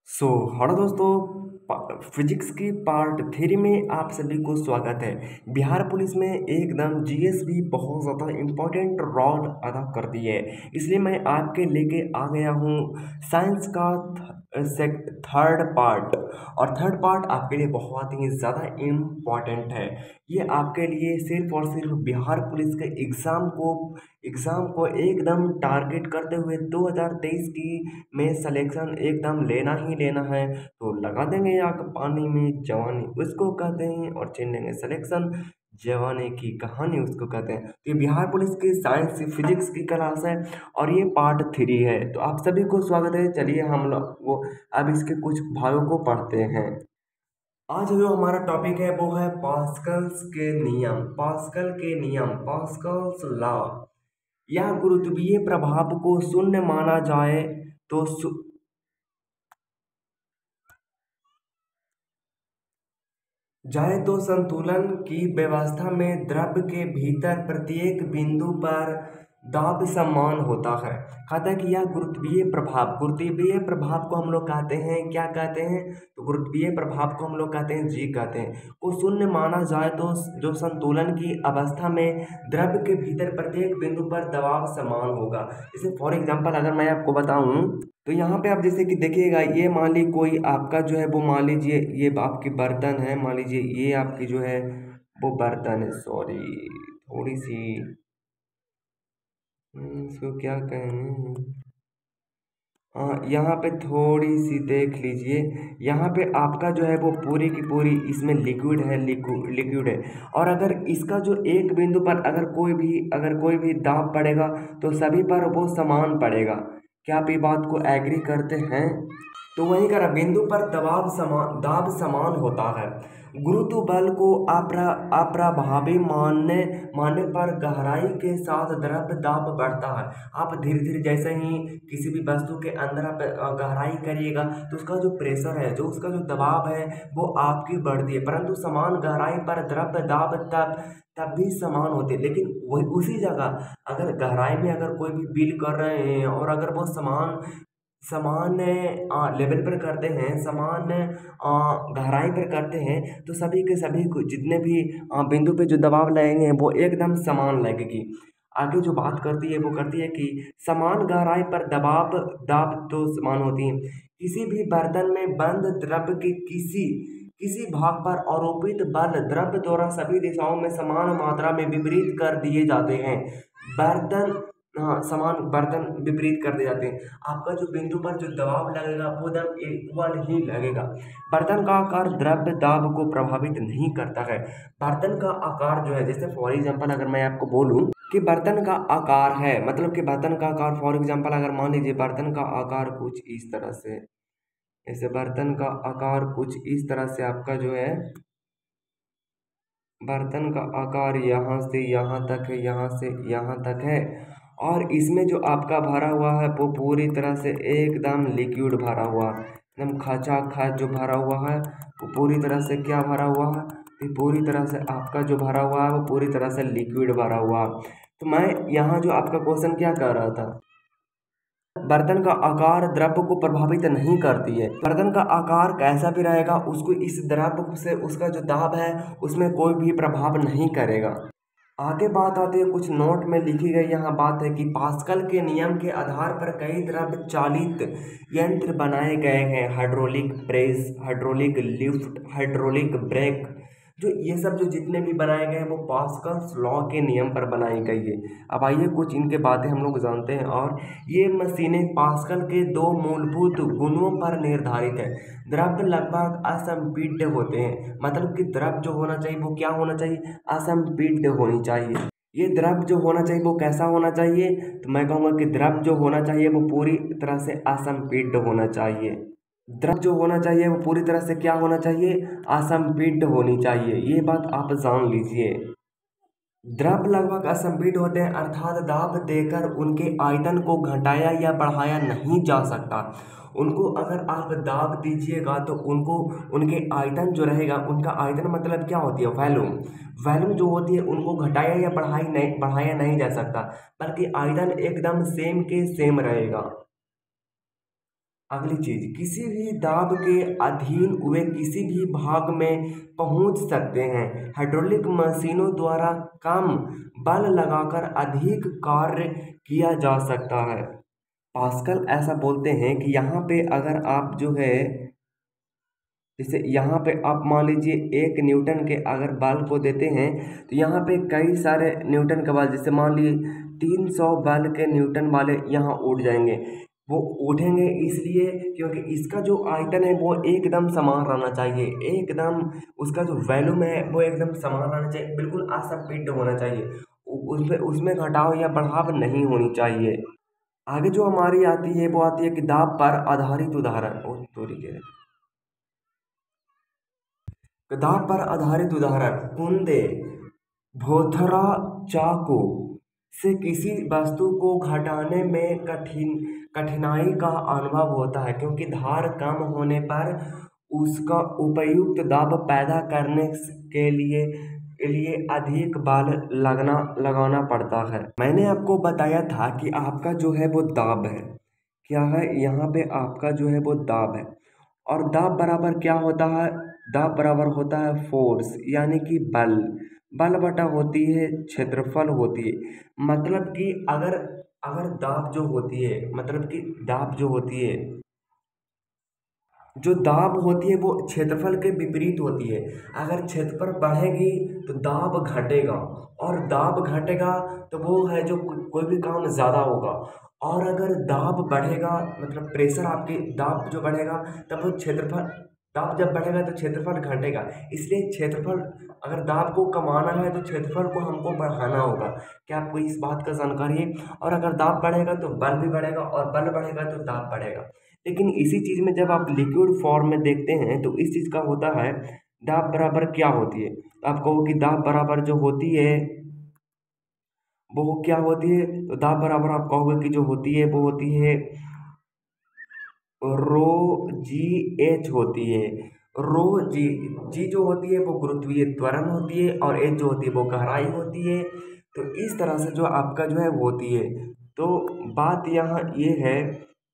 Hello दोस्तों। Physics की part 3 में आप सभी को स्वागत है। बिहार पुलिस में एकदम जीएस भी बहुत ज़्यादा इम्पोर्टेंट रोल अदा करती है, इसलिए मैं आपके लेके आ गया हूँ साइंस का थर्ड पार्ट। और थर्ड पार्ट आपके लिए बहुत ही ज़्यादा इम्पोर्टेंट है। ये आपके लिए सिर्फ और सिर्फ बिहार पुलिस के एग्ज़ाम को एकदम टारगेट करते हुए 2023 की में सिलेक्शन एकदम लेना ही लेना है। तो लगा देंगे आग पानी में, जवानी उसको कहते हैं, और छीन लेंगे सिलेक्शन, जवानी की कहानी उसको कहते हैं। तो ये बिहार पुलिस की साइंस फिजिक्स की क्लास है और ये पार्ट 3 है। तो आप सभी को स्वागत है। चलिए हम लोग वो अब इसके कुछ भागों को पढ़ते हैं। आज जो हमारा टॉपिक है वो है पास्कल्स लॉ। या गुरुत्वीय प्रभाव को शून्य माना तो संतुलन की व्यवस्था में द्रव के भीतर प्रत्येक बिंदु पर दाब समान होता है। कहता है कि यह गुरुत्वीय प्रभाव को हम लोग कहते हैं, क्या कहते हैं? तो गुरुत्वीय प्रभाव को हम लोग कहते हैं जी कहते हैं, को शून्य माना जाए तो जो संतुलन की अवस्था में द्रव के भीतर प्रत्येक बिंदु पर दबाव समान होगा। जैसे फॉर एग्जाम्पल अगर मैं आपको बताऊं तो यहाँ पे आप जैसे कि देखिएगा, ये मान ली कोई आपका जो है वो मान लीजिए ये आपकी बर्तन है, मान लीजिए ये आपकी जो है वो बर्तन है। सॉरी, थोड़ी सी इसको क्या कहें, हाँ यहाँ पे थोड़ी सी देख लीजिए। यहाँ पे आपका जो है वो पूरी की पूरी इसमें लिक्विड है। और अगर इसका जो एक बिंदु पर अगर कोई भी दाब पड़ेगा तो सभी पर वो समान पड़ेगा। क्या आप ये बात को एग्री करते हैं? तो वहीं का बिंदु पर दाब समान होता है। गुरुत्व बल को अप्रभावी मानने पर गहराई के साथ द्रव दाब बढ़ता है। आप धीरे धीरे जैसे ही किसी भी वस्तु के अंदर आप गहराई करिएगा तो उसका जो प्रेशर है, जो उसका जो दबाव है वो आपकी बढ़ती है, परंतु समान गहराई पर द्रव दाब तब भी समान होते हैं। लेकिन वही उसी जगह अगर गहराई में अगर कोई भी बिल कर रहे हैं और अगर वो समान समान लेवल पर करते हैं, समान गहराई पर करते हैं, तो सभी के सभी को जितने भी बिंदु पे जो दबाव लगेंगे वो एकदम समान लगेगी। आगे जो बात करती है वो करती है कि समान गहराई पर दाब तो समान होती है। किसी भी बर्तन में बंद द्रव के किसी भाग पर आरोपित बल द्रव द्वारा सभी दिशाओं में समान मात्रा में विपरीत कर दिए जाते हैं। बर्तन हाँ, समान बर्तन विपरीत कर दिए जाते हैं। आपका जो बिंदु पर जो दबाव लगेगा वो एकदम इक्वल ही लगेगा। बर्तन का आकार द्रव्य दाब को प्रभावित नहीं करता है। बर्तन का आकार जो है, जैसे फॉर एग्जांपल अगर मैं आपको बोलूं कि बर्तन का आकार है, मतलब कि बर्तन का आकार फॉर एग्जांपल अगर मान लीजिए बर्तन का आकार कुछ इस तरह से, ऐसे बर्तन का आकार कुछ इस तरह से आपका जो है बर्तन का आकार यहाँ से यहाँ तक है, यहाँ से यहाँ तक है। और इसमें जो आपका भरा हुआ है वो पूरी तरह से एकदम लिक्विड भरा हुआ, एकदम खचाखच जो भरा हुआ है वो पूरी तरह से क्या भरा हुआ है, ये पूरी तरह से आपका जो भरा हुआ है वो पूरी तरह से लिक्विड भरा हुआ। तो मैं यहाँ जो आपका क्वेश्चन क्या कर रहा था, बर्तन का आकार द्रव को प्रभावित नहीं करती है। बर्तन का आकार कैसा भी रहेगा उसको इस द्रव से उसका जो दाब है उसमें कोई भी प्रभाव नहीं करेगा। आगे बात आती है, कुछ नोट में लिखी गई यहाँ बात है कि पास्कल के नियम के आधार पर कई द्रव चालित यंत्र बनाए गए हैं। Hydraulic press, hydraulic lift, hydraulic brake, जो ये सब जो जितने भी बनाए गए हैं वो पास्कल्स लॉ के नियम पर बनाई गई है। अब आइए कुछ इनके बातें हम लोग जानते हैं। और ये मशीनें पास्कल के दो मूलभूत गुणों पर निर्धारित है। द्रव लगभग असंपीड्य होते हैं, मतलब कि द्रव जो होना चाहिए वो क्या होना चाहिए, असंपीड्य होनी चाहिए। ये द्रव जो होना चाहिए वो कैसा होना चाहिए, तो मैं कहूँगा कि द्रव जो होना चाहिए वो पूरी तरह से असंपीड्य होना चाहिए। द्रव जो होना चाहिए वो पूरी तरह से क्या होना चाहिए, असंपीड्य होनी चाहिए। ये बात आप जान लीजिए। द्रव लगभग असंपीड्य होते हैं, अर्थात दाब देकर उनके आयतन को घटाया या बढ़ाया नहीं जा सकता। उनको अगर आप दाब दीजिएगा तो उनको उनके आयतन जो रहेगा, उनका आयतन मतलब क्या होती है, वॉल्यूम जो होती है उनको घटाया या बढ़ाया नहीं जा सकता, बल्कि आयतन एकदम सेम के सेम रहेगा। अगली चीज, किसी भी दाब के अधीन वे किसी भी भाग में पहुंच सकते हैं। हाइड्रोलिक मशीनों द्वारा कम बल लगाकर अधिक कार्य किया जा सकता है। पास्कल ऐसा बोलते हैं कि यहाँ पे अगर आप जो है, जैसे यहाँ पे आप मान लीजिए 1 न्यूटन के अगर बल को देते हैं तो यहाँ पे कई सारे न्यूटन के बल, जैसे मान लीजिए 300 बल के न्यूटन वाले यहाँ उठ जाएंगे। वो उठेंगे इसलिए क्योंकि इसका जो आयतन है वो एकदम समान रहना चाहिए, एकदम उसका जो वॉल्यूम है वो एकदम समान रहना चाहिए, बिल्कुल असंपिंड होना चाहिए, उसमें उसमें घटाव या बढ़ाव नहीं होनी चाहिए। आगे जो हमारी आती है वो आती है कि दाब पर आधारित उदाहरण। ओ तरीके दाब पर आधारित उदाहरण, कुंदे भोथरा चाकू से किसी वस्तु को घटाने में कठिनाई का अनुभव होता है क्योंकि धार कम होने पर उसका उपयुक्त दाब पैदा करने के लिए अधिक बल लगाना पड़ता है। मैंने आपको बताया था कि आपका जो है वो दाब है, क्या है यहाँ पे आपका जो है वो दाब है, और दाब बराबर क्या होता है, दाब बराबर होता है फोर्स यानी कि बल, बल बटा होती है क्षेत्रफल होती है। मतलब कि अगर अगर दाब जो होती है, मतलब कि दाब जो होती है, जो दाब होती है वो क्षेत्रफल के विपरीत होती है। अगर क्षेत्रफल बढ़ेगी तो दाब घटेगा, और दाब घटेगा तो वो है जो कोई भी काम ज़्यादा होगा, और अगर दाब बढ़ेगा मतलब प्रेशर आपकी दाब जो बढ़ेगा तब वो क्षेत्रफल, दाब जब बढ़ेगा तो क्षेत्रफल घटेगा। इसलिए क्षेत्रफल, अगर दाब को कमाना है तो क्षेत्रफल को हमको बढ़ाना होगा। क्या आपको इस बात का जानकारी है? और अगर दाब बढ़ेगा तो बल भी बढ़ेगा, और बल बढ़ेगा तो दाब बढ़ेगा। लेकिन इसी चीज़ में जब आप लिक्विड फॉर्म में देखते हैं तो इस चीज़ का होता है, दाब बराबर क्या होती है, आप कहो कि दाब बराबर जो होती है वो क्या होती है, तो दाब बराबर आप कहोगे कि जो होती है वो होती है रो जी एच होती है। रो जी, जी जो होती है वो गुरुत्वीय त्वरण होती है, और एच जो होती है वो गहराई होती है। तो इस तरह से जो आपका जो है वो होती है। तो बात यहाँ ये है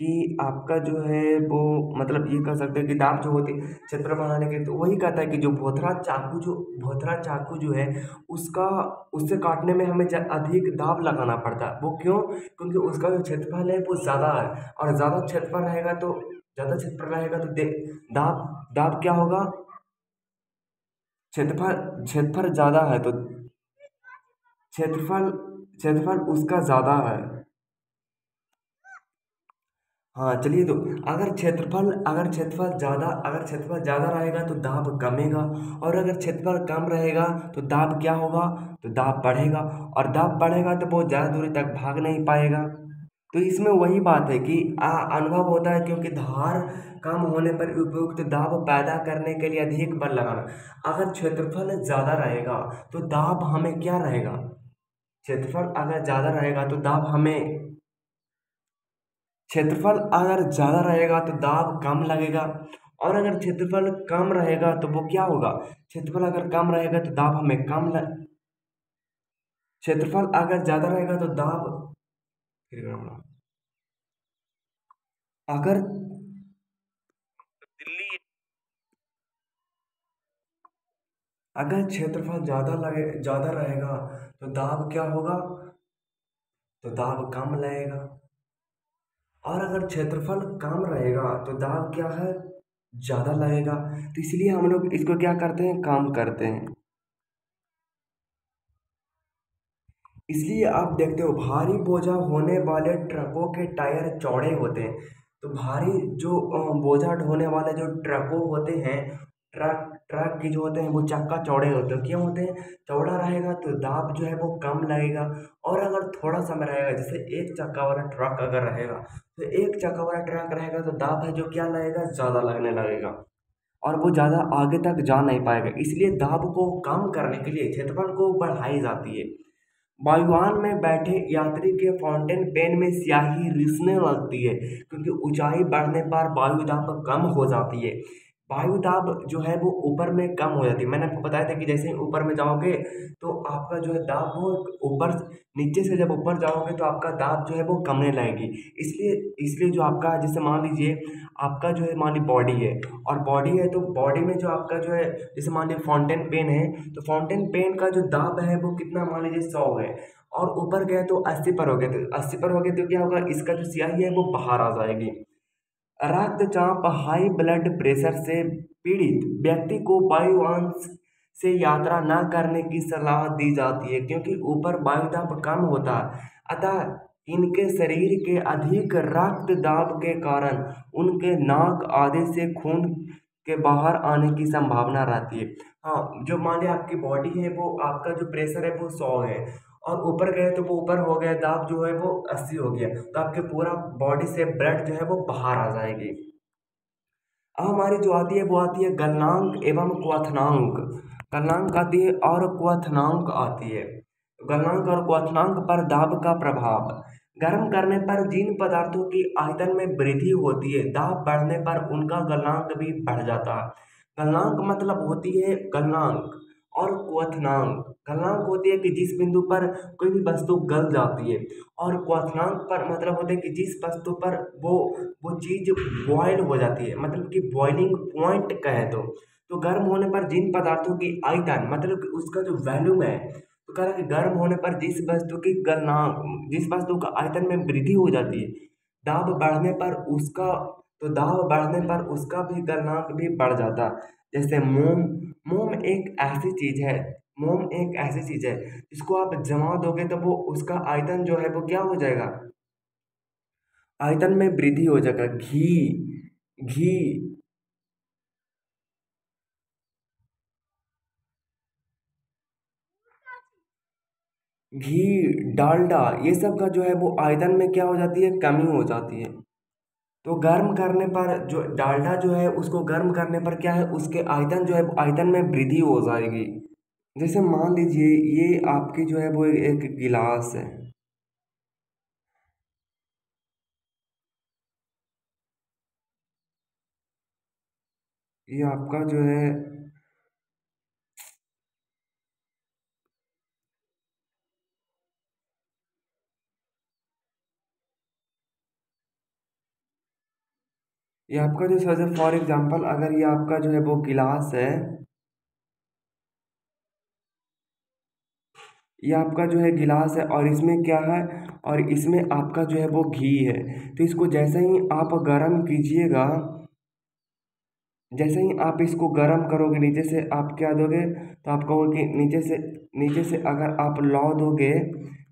कि आपका जो है वो मतलब ये कह सकते हैं कि दाब जो होती है क्षेत्र बढ़ाने के, तो वही कहता है कि जो भोथरा चाकू जो है उसका, उससे काटने में हमें अधिक दाब लगाना पड़ता है। वो क्यों? क्योंकि उसका जो क्षेत्रफल है वो ज़्यादा है, और ज़्यादा क्षेत्रफल रहेगा तो दाब दाब क्या होगा, क्षेत्रफल ज़्यादा है तो क्षेत्रफल क्षेत्रफल उसका ज़्यादा है। हाँ चलिए, तो अगर क्षेत्रफल ज़्यादा रहेगा तो दाब कमेगा, और अगर क्षेत्रफल कम रहेगा तो दाब क्या होगा, तो दाब बढ़ेगा, और दाब बढ़ेगा तो बहुत ज़्यादा दूरी तक भाग नहीं पाएगा। तो इसमें वही बात है कि अनुभव होता है क्योंकि धार कम होने पर उपयुक्त दाब पैदा करने के लिए अधिक बल लगाना। अगर क्षेत्रफल ज़्यादा रहेगा तो दाब हमें क्या रहेगा, क्षेत्रफल अगर ज़्यादा रहेगा तो दाब हमें, क्षेत्रफल अगर ज़्यादा रहेगा तो दाब कम लगेगा, और अगर क्षेत्रफल कम रहेगा तो वो क्या होगा, क्षेत्रफल अगर कम रहेगा तो दाब हमें क्षेत्रफल अगर ज़्यादा रहेगा तो दाब, अगर अगर क्षेत्रफल ज़्यादा रहेगा तो दाब क्या होगा, तो दाब कम लगेगा, और अगर क्षेत्रफल कम रहेगा तो दाब क्या है, ज़्यादा लगेगा। तो इसलिए हम लोग इसको क्या करते हैं, काम करते हैं। इसलिए आप देखते हो भारी बोझा होने वाले ट्रकों के टायर चौड़े होते हैं। तो भारी जो बोझा ढोने वाले जो ट्रकों होते हैं, ट्रक ट्रक की जो होते हैं वो चक्का चौड़े होते हैं। क्यों होते हैं? चौड़ा रहेगा तो दाब जो है वो कम लगेगा, और अगर थोड़ा समय रहेगा, जैसे एक चक्का वाला ट्रक अगर रहेगा तो एक चक्का वाला ट्रक रहेगा तो दाब है जो क्या लगेगा, ज़्यादा लगने लगेगा, और वो ज़्यादा आगे तक जा नहीं पाएगा। इसलिए दाब को कम करने के लिए क्षेत्रफल को बढ़ाई जाती है। वायुयान में बैठे यात्री के फाउंटेन पेन में स्याही रिसने लगती है क्योंकि ऊंचाई बढ़ने पर वायु दाब कम हो जाती है। वायु दाब जो है वो ऊपर में कम हो जाती है। मैंने आपको बताया था कि जैसे ही ऊपर में जाओगे तो आपका जो है दाब वो ऊपर, नीचे से जब ऊपर जाओगे तो आपका दाब जो है वो कमने लगेगी। इसलिए इसलिए जो आपका, जैसे मान लीजिए आपका जो है, मान ली बॉडी है, और बॉडी है तो बॉडी में जो आपका जो है, जैसे मान लीजिए फाउंटेन पेन है, तो फाउंटेन पेन का जो दाब है वो कितना, मान लीजिए 100 है, और ऊपर गए तो 80 पर हो गए, तो 80 पर हो गए तो क्या होगा, इसका जो स्याही है वो बाहर आ जाएगी। रक्तचाप, हाई ब्लड प्रेशर से पीड़ित व्यक्ति को वायुयान से यात्रा न करने की सलाह दी जाती है, क्योंकि ऊपर वायु दाब कम होता है। अतः इनके शरीर के अधिक रक्त दाब के कारण उनके नाक आदि से खून के बाहर आने की संभावना रहती है। हाँ, जो मान लिया आपकी बॉडी है वो, आपका जो प्रेशर है वो 100 है, और ऊपर गए तो वो ऊपर हो गया, दाब जो है वो 80 हो गया, तो आपके पूरा बॉडी से ब्लड जो है वो बाहर आ जाएगी। अब हमारी जो आती है वो आती है गलनांक एवं क्वथनांक। गलनांक आती है और क्वथनांक आती है। गलनांक और क्वथनांक पर दाब का प्रभाव। गर्म करने पर जिन पदार्थों की आयतन में वृद्धि होती है, दाब बढ़ने पर उनका गलनांक भी बढ़ जाता है। गलनांक मतलब होती है गलनांक, और क्वथनांक, गलनांक होती है कि जिस बिंदु पर कोई भी वस्तु गल जाती है, और क्वथनांक पर मतलब होता है कि जिस वस्तु पर वो चीज बॉयल हो जाती है, मतलब कि बॉइलिंग पॉइंट कहे तो गर्म होने पर जिन पदार्थों की आयतन, मतलब कि उसका जो वैल्यूम है, तो कह रहा है कि गर्म होने पर जिस वस्तु का आयतन में वृद्धि हो जाती है, दाब बढ़ने पर उसका दाब बढ़ने पर उसका भी गलनांक भी बढ़ जाता है। जैसे मोम। मोम एक ऐसी चीज है मोम एक ऐसी चीज है जिसको आप जमा दोगे तो वो उसका आयतन जो है वो क्या हो जाएगा, आयतन में वृद्धि हो जाएगा। घी। घी। घी, डालडा, ये सब का जो है वो आयतन में क्या हो जाती है, कमी हो जाती है। तो गर्म करने पर जो डालडा जो है उसको गर्म करने पर क्या है, उसके आयतन जो है आयतन में वृद्धि हो जाएगी। जैसे मान लीजिए ये आपकी जो है वो एक गिलास है। ये आपका जो है, ये आपका जो सर, फॉर एग्जांपल अगर ये आपका जो है वो गिलास है, ये आपका जो है गिलास है, और इसमें क्या है, और इसमें आपका जो है वो घी है। तो इसको जैसे ही आप गर्म कीजिएगा, जैसे ही आप इसको गर्म करोगे, नीचे से आप क्या दोगे, तो आप कहोगे नीचे से अगर आप लौ दोगे,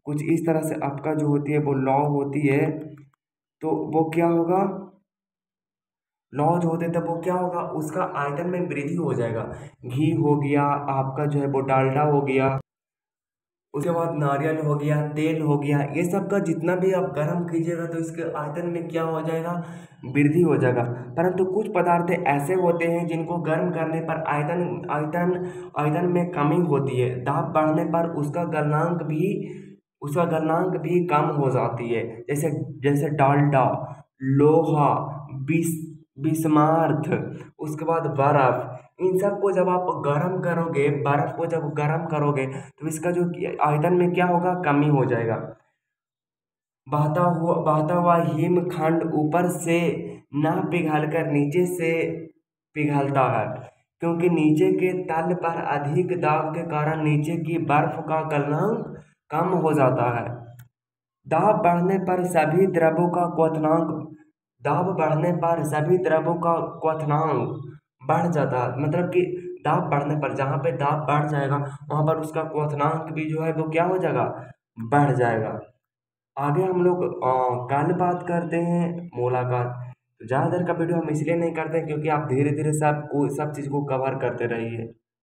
कुछ इस तरह से आपका जो होती है वो लौ होती है, तो वो क्या होगा, लॉज होते तब वो क्या होगा, उसका आयतन में वृद्धि हो जाएगा। घी हो गया, आपका जो है वो डालडा हो गया, उसके बाद नारियल हो गया, तेल हो गया, ये सब का जितना भी आप गर्म कीजिएगा तो इसके आयतन में क्या हो जाएगा, वृद्धि हो जाएगा। परंतु कुछ पदार्थ ऐसे होते हैं जिनको गर्म करने पर आयतन आयतन आयतन में कमी होती है, दाब बढ़ने पर उसका गलनांक भी कम हो जाती है। जैसे जैसे डालडा, लोहा, बिस बिस्मार्थ, उसके बाद बर्फ, इन सब को जब आप गर्म करोगे, बर्फ को जब गर्म करोगे तो इसका जो आयतन में क्या होगा, कमी हो जाएगा। बहता हुआ हिमखंड ऊपर से न पिघलकर नीचे से पिघलता है, क्योंकि नीचे के तल पर अधिक दाब के कारण नीचे की बर्फ का गलनांक कम हो जाता है। दाब बढ़ने पर सभी द्रवों का क्वथनांक दाब बढ़ने पर सभी द्रवों का क्वथनांक बढ़ जाता है, मतलब कि दाब बढ़ने पर, जहाँ पे दाब बढ़ जाएगा वहाँ पर उसका क्वथनांक भी जो है वो क्या हो जाएगा, बढ़ जाएगा। आगे हम लोग कल बात करते हैं मुलाकात। तो ज़्यादा देर का वीडियो हम इसलिए नहीं करते क्योंकि आप धीरे धीरे सब चीज़ को कवर करते रहिए।